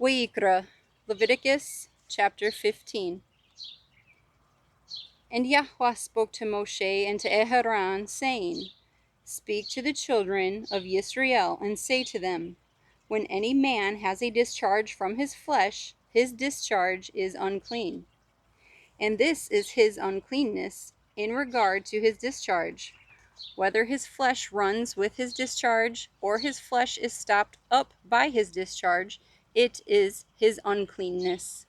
Wayyiqra, Leviticus chapter 15. And Yahuah spoke to Moshe and to Aaron, saying, Speak to the children of Israel, and say to them, When any man has a discharge from his flesh, his discharge is unclean. And this is his uncleanness in regard to his discharge, whether his flesh runs with his discharge, or his flesh is stopped up by his discharge, it is his uncleanness.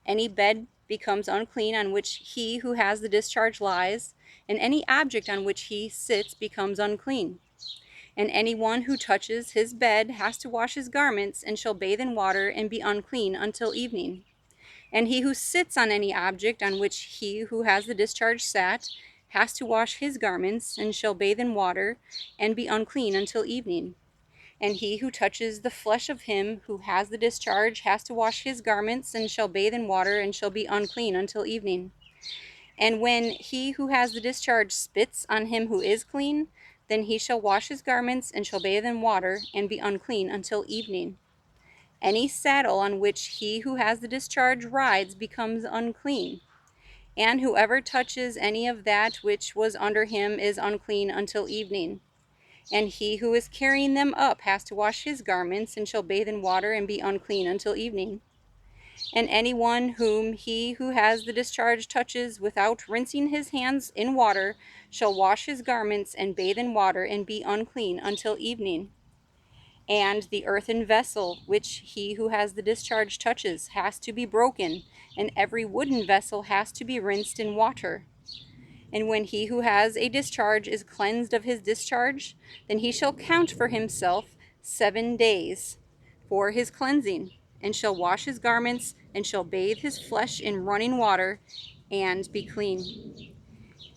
Any bed becomes unclean on which he who has the discharge lies, and any object on which he sits becomes unclean. And anyone who touches his bed has to wash his garments, and shall bathe in water, and be unclean until evening. And he who sits on any object on which he who has the discharge sat has to wash his garments, and shall bathe in water, and be unclean until evening. And he who touches the flesh of him who has the discharge has to wash his garments, and shall bathe in water, and shall be unclean until evening. And when he who has the discharge spits on him who is clean, then he shall wash his garments, and shall bathe in water, and be unclean until evening. Any saddle on which he who has the discharge rides becomes unclean. And whoever touches any of that which was under him is unclean until evening. And he who is carrying them up has to wash his garments, and shall bathe in water, and be unclean until evening. And anyone whom he who has the discharge touches without rinsing his hands in water shall wash his garments, and bathe in water, and be unclean until evening. And the earthen vessel which he who has the discharge touches has to be broken, and every wooden vessel has to be rinsed in water. And when he who has a discharge is cleansed of his discharge, then he shall count for himself 7 days for his cleansing, and shall wash his garments, and shall bathe his flesh in running water, and be clean.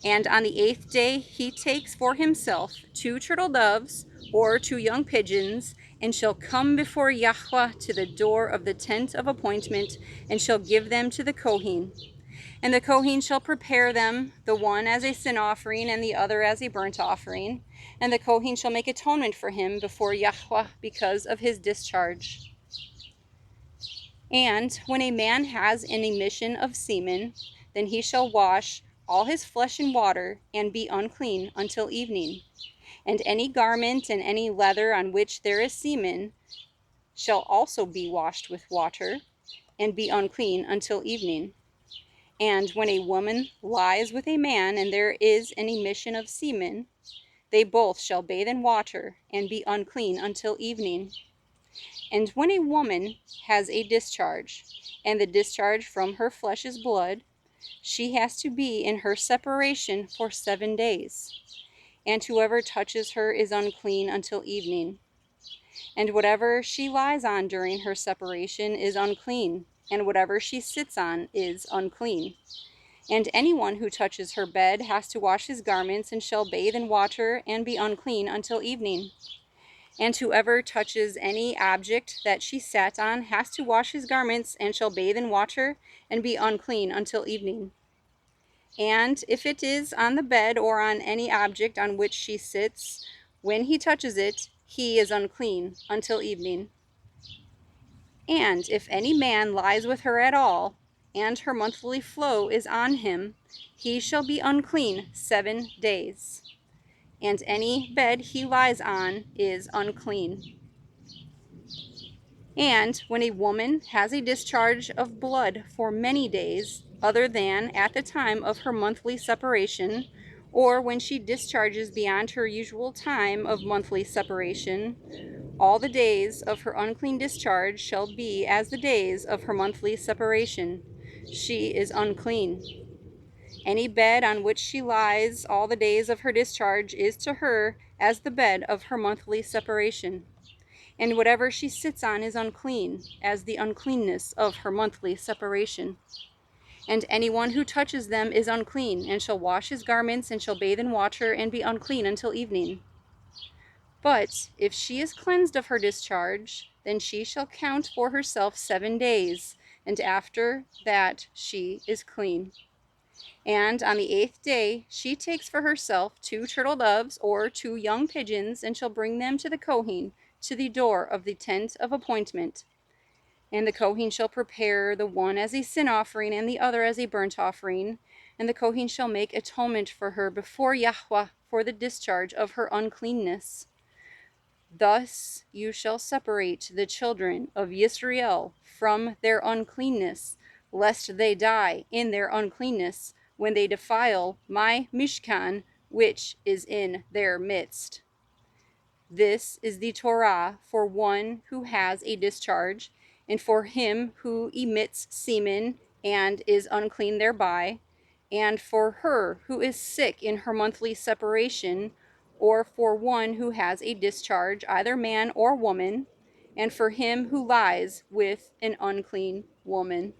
And on the 8th day he takes for himself 2 turtle doves, or 2 young pigeons, and shall come before Yahuah to the door of the tent of appointment, and shall give them to the Kohen. And the Kohen shall prepare them, the one as a sin offering, and the other as a burnt offering. And the Kohen shall make atonement for him before Yahuah because of his discharge. And when a man has an emission of semen, then he shall wash all his flesh in water, and be unclean until evening. And any garment and any leather on which there is semen shall also be washed with water, and be unclean until evening. And when a woman lies with a man, and there is an emission of semen, they both shall bathe in water, and be unclean until evening. And when a woman has a discharge, and the discharge from her flesh is blood, she has to be in her separation for 7 days. And whoever touches her is unclean until evening. And whatever she lies on during her separation is unclean, and whatever she sits on is unclean. And anyone who touches her bed has to wash his garments, and shall bathe in water, and be unclean until evening. And whoever touches any object that she sat on has to wash his garments, and shall bathe in water, and be unclean until evening. And if it is on the bed, or on any object on which she sits, when he touches it, he is unclean until evening. And if any man lies with her at all, and her monthly flow is on him, he shall be unclean 7 days. And any bed he lies on is unclean. And when a woman has a discharge of blood for many days, other than at the time of her monthly separation, or when she discharges beyond her usual time of monthly separation, all the days of her unclean discharge shall be as the days of her monthly separation. She is unclean. Any bed on which she lies all the days of her discharge is to her as the bed of her monthly separation. And whatever she sits on is unclean, as the uncleanness of her monthly separation. And anyone who touches them is unclean, and shall wash his garments, and shall bathe in water, and be unclean until evening. But if she is cleansed of her discharge, then she shall count for herself 7 days, and after that she is clean. And on the 8th day she takes for herself 2 turtle doves, or 2 young pigeons, and shall bring them to the Kohen, to the door of the tent of appointment. And the Kohen shall prepare the one as a sin offering and the other as a burnt offering. And the Kohen shall make atonement for her before Yahuah for the discharge of her uncleanness. Thus you shall separate the children of Israel from their uncleanness, lest they die in their uncleanness when they defile my Mishkan, which is in their midst. This is the Torah for one who has a discharge, and for him who emits semen and is unclean thereby, and for her who is sick in her monthly separation, or for one who has a discharge, either man or woman, and for him who lies with an unclean woman.